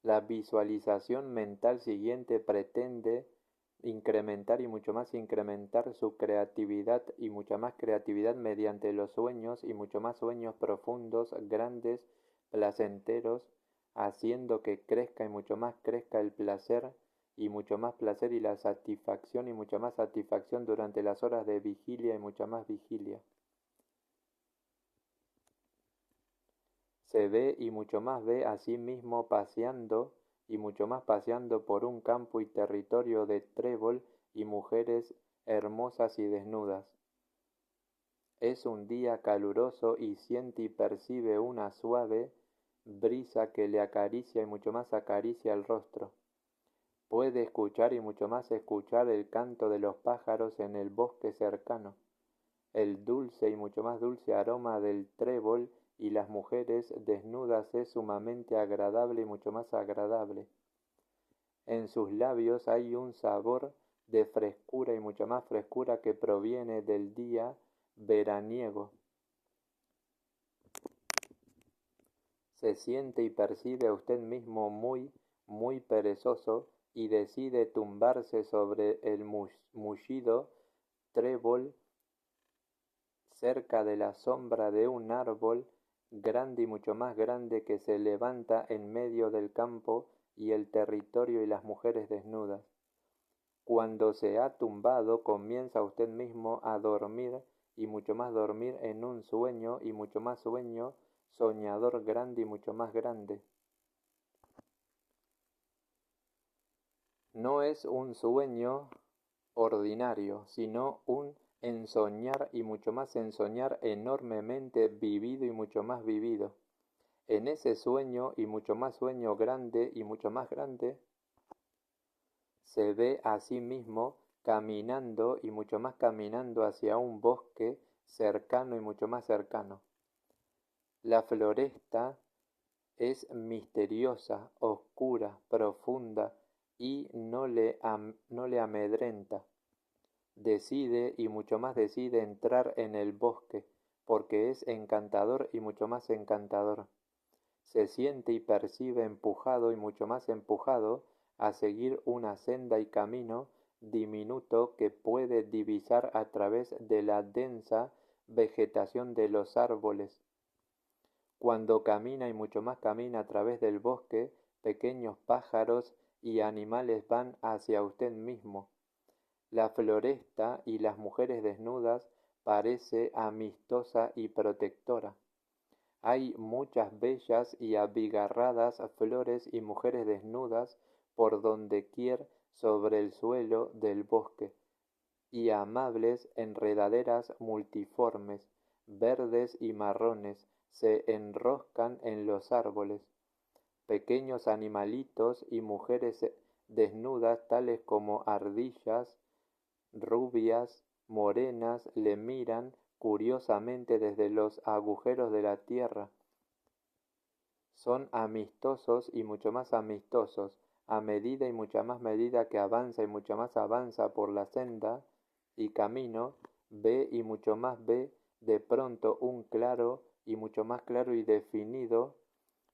La visualización mental siguiente pretende incrementar y mucho más incrementar su creatividad y mucha más creatividad mediante los sueños y mucho más sueños profundos, grandes, placenteros, haciendo que crezca y mucho más crezca el placer y mucho más placer y la satisfacción y mucha más satisfacción durante las horas de vigilia y mucha más vigilia. Se ve y mucho más ve a sí mismo paseando y mucho más paseando por un campo y territorio de trébol y mujeres hermosas y desnudas. Es un día caluroso y siente y percibe una suave brisa que le acaricia y mucho más acaricia el rostro. Puede escuchar y mucho más escuchar el canto de los pájaros en el bosque cercano, el dulce y mucho más dulce aroma del trébol y las mujeres desnudas es sumamente agradable y mucho más agradable. En sus labios hay un sabor de frescura y mucha más frescura que proviene del día veraniego. Se siente y percibe a usted mismo muy perezoso y decide tumbarse sobre el mullido trébol cerca de la sombra de un árbol grande y mucho más grande que se levanta en medio del campo y el territorio y las mujeres desnudas. Cuando se ha tumbado, comienza usted mismo a dormir y mucho más dormir en un sueño y mucho más sueño soñador grande y mucho más grande. No es un sueño ordinario, sino un ensoñar y mucho más ensoñar enormemente vivido y mucho más vivido. En ese sueño y mucho más sueño grande y mucho más grande, se ve a sí mismo caminando y mucho más caminando hacia un bosque cercano y mucho más cercano. La floresta es misteriosa, oscura, profunda y no le amedrenta. Decide y mucho más decide entrar en el bosque, porque es encantador y mucho más encantador. Se siente y percibe empujado y mucho más empujado a seguir una senda y camino diminuto que puede divisar a través de la densa vegetación de los árboles. Cuando camina y mucho más camina a través del bosque, pequeños pájaros y animales van hacia usted mismo. La floresta y las mujeres desnudas parece amistosa y protectora. Hay muchas bellas y abigarradas flores y mujeres desnudas por donde quier sobre el suelo del bosque, y amables enredaderas multiformes, verdes y marrones, se enroscan en los árboles. Pequeños animalitos y mujeres desnudas tales como ardillas, rubias, morenas, le miran curiosamente desde los agujeros de la tierra. Son amistosos y mucho más amistosos, a medida y mucha más medida que avanza y mucho más avanza por la senda y camino, ve y mucho más ve de pronto un claro y mucho más claro y definido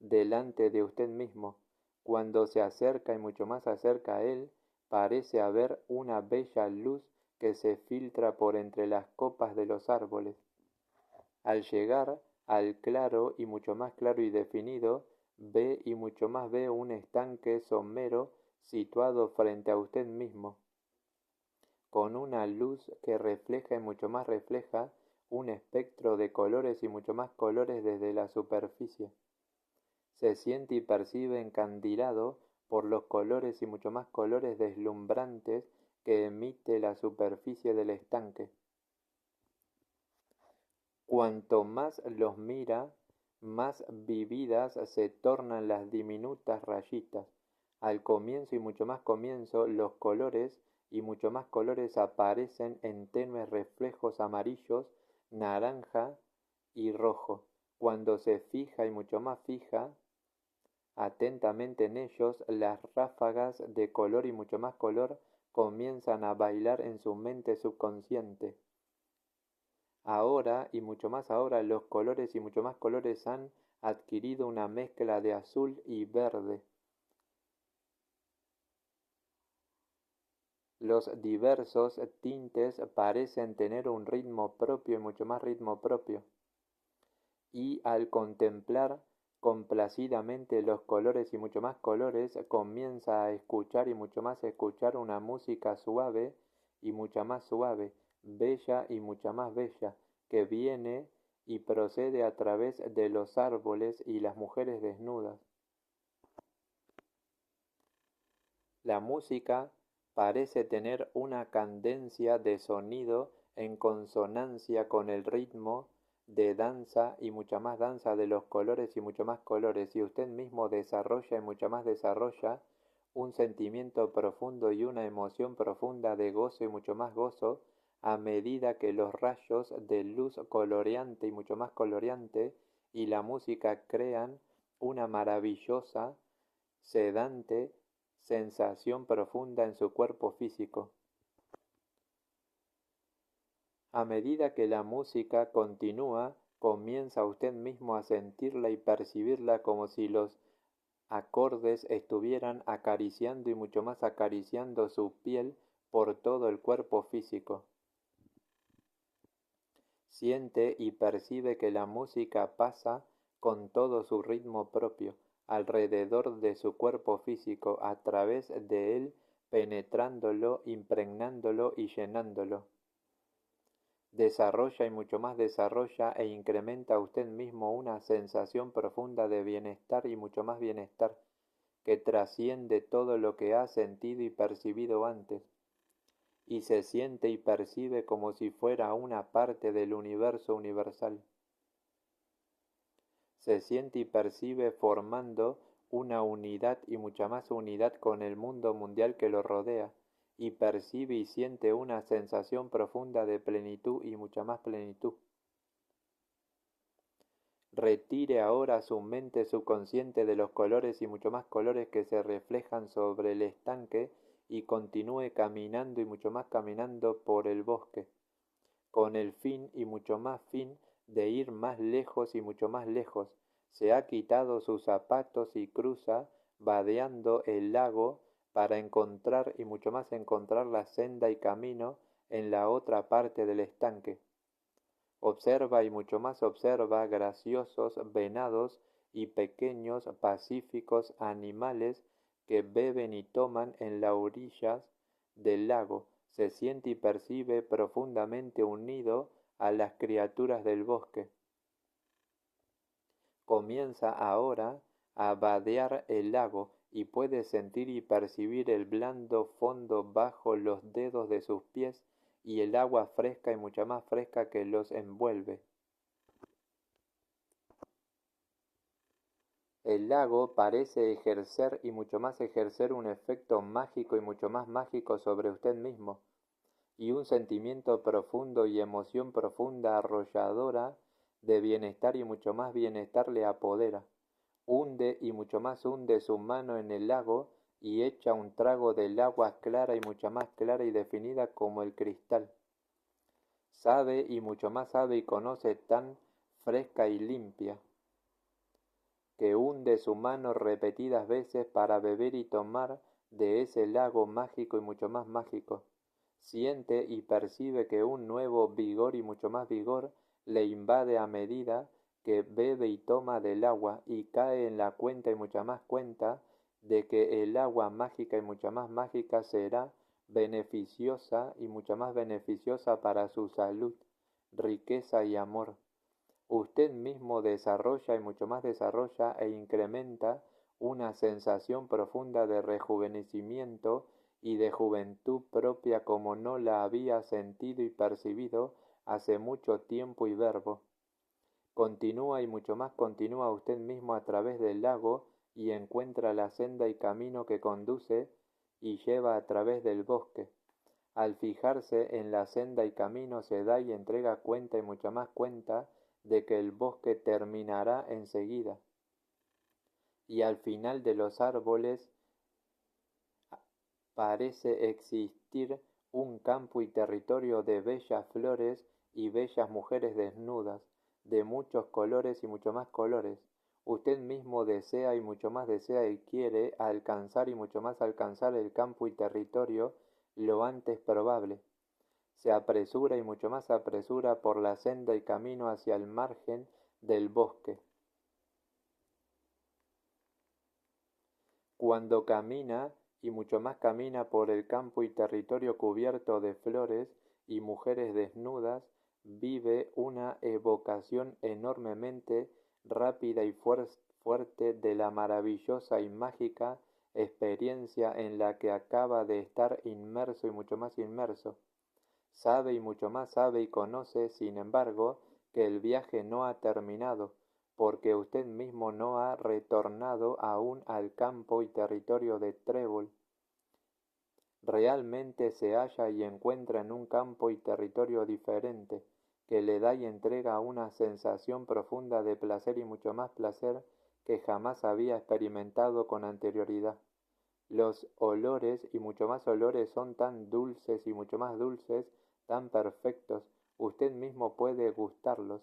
delante de usted mismo. Cuando se acerca y mucho más acerca a él, parece haber una bella luz que se filtra por entre las copas de los árboles. Al llegar al claro y mucho más claro y definido, ve y mucho más ve un estanque somero situado frente a usted mismo, con una luz que refleja y mucho más refleja un espectro de colores y mucho más colores desde la superficie. Se siente y percibe encandilado por los colores y mucho más colores deslumbrantes que emite la superficie del estanque. Cuanto más los mira, más vividas se tornan las diminutas rayitas. Al comienzo y mucho más comienzo, los colores y mucho más colores aparecen en tenues reflejos amarillos, naranja y rojo. Cuando se fija y mucho más fija atentamente en ellos, las ráfagas de color y mucho más color comienzan a bailar en su mente subconsciente. Ahora y mucho más ahora los colores y mucho más colores han adquirido una mezcla de azul y verde. Los diversos tintes parecen tener un ritmo propio y mucho más ritmo propio. Y al contemplar complacidamente los colores y mucho más colores, comienza a escuchar y mucho más escuchar una música suave y mucha más suave, bella y mucha más bella, que viene y procede a través de los árboles y las mujeres desnudas. La música parece tener una cadencia de sonido en consonancia con el ritmo de danza y mucha más danza de los colores y mucho más colores, y usted mismo desarrolla y mucho más desarrolla un sentimiento profundo y una emoción profunda de gozo y mucho más gozo a medida que los rayos de luz coloreante y mucho más coloreante y la música crean una maravillosa, sedante sensación profunda en su cuerpo físico. A medida que la música continúa, comienza usted mismo a sentirla y percibirla como si los acordes estuvieran acariciando y mucho más acariciando su piel por todo el cuerpo físico. Siente y percibe que la música pasa con todo su ritmo propio alrededor de su cuerpo físico, a través de él, penetrándolo, impregnándolo y llenándolo. Desarrolla y mucho más desarrolla e incrementa usted mismo una sensación profunda de bienestar y mucho más bienestar, que trasciende todo lo que ha sentido y percibido antes, y se siente y percibe como si fuera una parte del universo universal. Se siente y percibe formando una unidad y mucha más unidad con el mundo mundial que lo rodea, y percibe y siente una sensación profunda de plenitud y mucha más plenitud. Retire ahora su mente subconsciente de los colores y mucho más colores que se reflejan sobre el estanque y continúe caminando y mucho más caminando por el bosque, con el fin y mucho más fin de ir más lejos y mucho más lejos. Se ha quitado sus zapatos y cruza vadeando el lago para encontrar y mucho más encontrar la senda y camino en la otra parte del estanque. Observa y mucho más observa graciosos venados y pequeños pacíficos animales que beben y toman en las orillas del lago. Se siente y percibe profundamente unido a las criaturas del bosque. Comienza ahora a vadear el lago y puede sentir y percibir el blando fondo bajo los dedos de sus pies y el agua fresca y mucha más fresca que los envuelve. El lago parece ejercer y mucho más ejercer un efecto mágico y mucho más mágico sobre usted mismo, y un sentimiento profundo y emoción profunda arrolladora de bienestar y mucho más bienestar le apodera. Hunde y mucho más hunde su mano en el lago y echa un trago del agua clara y mucha más clara y definida como el cristal. Sabe y mucho más sabe y conoce tan fresca y limpia, que hunde su mano repetidas veces para beber y tomar de ese lago mágico y mucho más mágico. Siente y percibe que un nuevo vigor y mucho más vigor le invade a medida que bebe y toma del agua, y cae en la cuenta y mucha más cuenta de que el agua mágica y mucha más mágica será beneficiosa y mucha más beneficiosa para su salud, riqueza y amor. Usted mismo desarrolla y mucho más desarrolla e incrementa una sensación profunda de rejuvenecimiento y de juventud propia como no la había sentido y percibido hace mucho tiempo y verbo. Continúa y mucho más continúa usted mismo a través del lago y encuentra la senda y camino que conduce y lleva a través del bosque. Al fijarse en la senda y camino se da y entrega cuenta y mucha más cuenta de que el bosque terminará enseguida, y al final de los árboles parece existir un campo y territorio de bellas flores y bellas mujeres desnudas, de muchos colores y mucho más colores. Usted mismo desea y mucho más desea y quiere alcanzar y mucho más alcanzar el campo y territorio lo antes probable. Se apresura y mucho más apresura por la senda y camino hacia el margen del bosque. Cuando camina y mucho más camina por el campo y territorio cubierto de flores y mujeres desnudas, vive una evocación enormemente rápida y fuerte de la maravillosa y mágica experiencia en la que acaba de estar inmerso y mucho más inmerso. Sabe y mucho más sabe y conoce, sin embargo, que el viaje no ha terminado, porque usted mismo no ha retornado aún al campo y territorio de Trébol. Realmente se halla y encuentra en un campo y territorio diferente, que le da y entrega una sensación profunda de placer y mucho más placer que jamás había experimentado con anterioridad. Los olores y mucho más olores son tan dulces y mucho más dulces, tan perfectos, usted mismo puede gustarlos.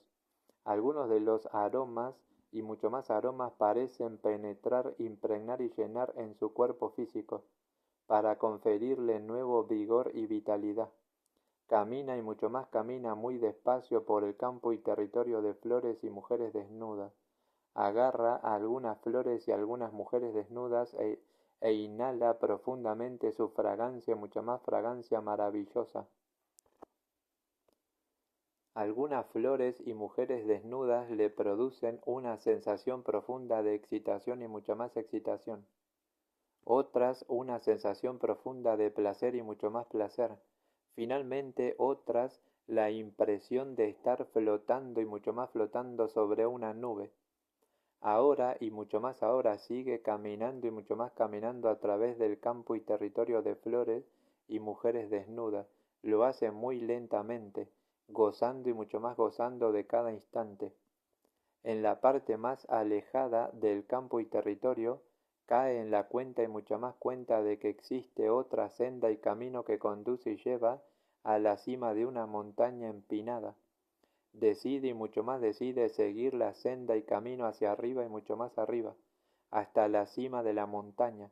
Algunos de los aromas y mucho más aromas parecen penetrar, impregnar y llenar en su cuerpo físico, para conferirle nuevo vigor y vitalidad. Camina y mucho más camina muy despacio por el campo y territorio de flores y mujeres desnudas. Agarra algunas flores y algunas mujeres desnudas e inhala profundamente su fragancia, mucha más fragancia maravillosa. Algunas flores y mujeres desnudas le producen una sensación profunda de excitación y mucha más excitación. Otras una sensación profunda de placer y mucho más placer. Finalmente otras la impresión de estar flotando y mucho más flotando sobre una nube. Ahora y mucho más ahora sigue caminando y mucho más caminando a través del campo y territorio de flores y mujeres desnudas. Lo hace muy lentamente, gozando y mucho más gozando de cada instante. En la parte más alejada del campo y territorio, cae en la cuenta y mucha más cuenta de que existe otra senda y camino que conduce y lleva a la cima de una montaña empinada. Decide y mucho más decide seguir la senda y camino hacia arriba y mucho más arriba, hasta la cima de la montaña.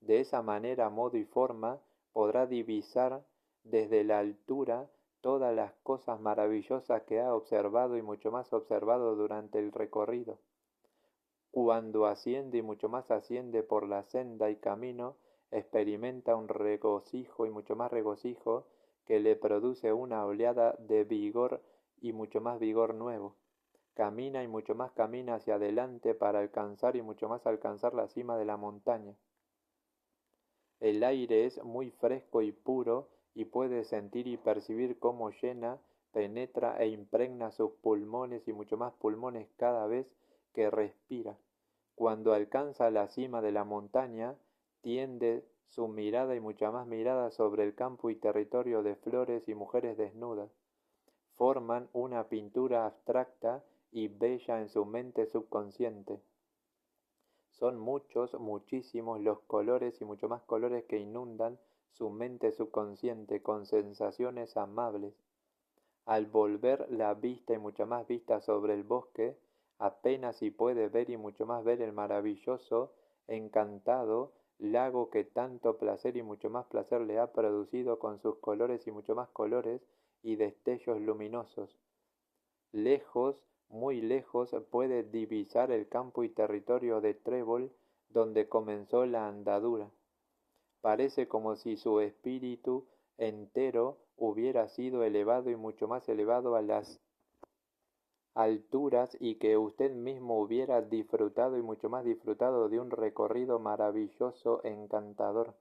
De esa manera, modo y forma, podrá divisar desde la altura todas las cosas maravillosas que ha observado y mucho más observado durante el recorrido. Cuando asciende y mucho más asciende por la senda y camino, experimenta un regocijo y mucho más regocijo que le produce una oleada de vigor y mucho más vigor nuevo. Camina y mucho más camina hacia adelante para alcanzar y mucho más alcanzar la cima de la montaña. El aire es muy fresco y puro y puede sentir y percibir cómo llena, penetra e impregna sus pulmones y mucho más pulmones cada vez que respira. Cuando alcanza la cima de la montaña, tiende su mirada y mucha más mirada sobre el campo y territorio de flores y mujeres desnudas. Forman una pintura abstracta y bella en su mente subconsciente. Son muchos, muchísimos los colores y mucho más colores que inundan su mente subconsciente con sensaciones amables. Al volver la vista y mucha más vista sobre el bosque, apenas si puede ver y mucho más ver el maravilloso, encantado lago que tanto placer y mucho más placer le ha producido con sus colores y mucho más colores y destellos luminosos. Lejos, muy lejos, puede divisar el campo y territorio de Trébol donde comenzó la andadura. Parece como si su espíritu entero hubiera sido elevado y mucho más elevado a las alturas y que usted mismo hubiera disfrutado y mucho más disfrutado de un recorrido maravilloso, encantador.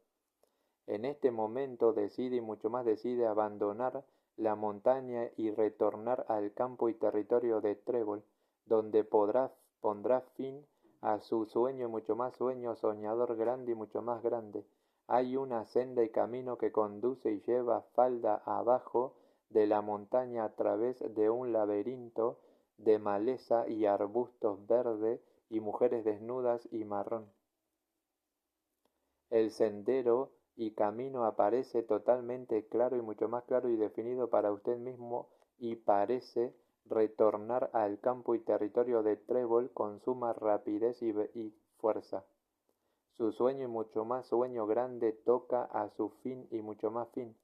En este momento decide y mucho más decide abandonar la montaña y retornar al campo y territorio de Trébol, donde pondrá fin a su sueño y mucho más sueño soñador grande y mucho más grande. Hay una senda y camino que conduce y lleva falda abajo de la montaña a través de un laberinto de maleza y arbustos verde y mujeres desnudas y marrón. El sendero y camino aparece totalmente claro y mucho más claro y definido para usted mismo y parece retornar al campo y territorio de Trébol con suma rapidez y fuerza. Su sueño y mucho más sueño grande toca a su fin y mucho más fin,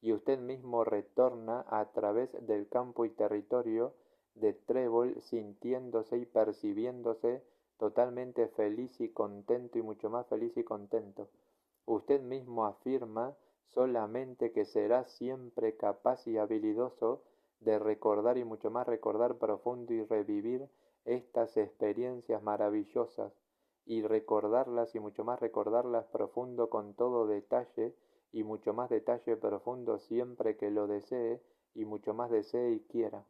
y usted mismo retorna a través del campo y territorio de Trébol sintiéndose y percibiéndose totalmente feliz y contento y mucho más feliz y contento. Usted mismo afirma solamente que será siempre capaz y habilidoso de recordar y mucho más recordar profundo y revivir estas experiencias maravillosas y recordarlas y mucho más recordarlas profundo con todo detalle y mucho más detalle profundo siempre que lo desee y mucho más desee y quiera.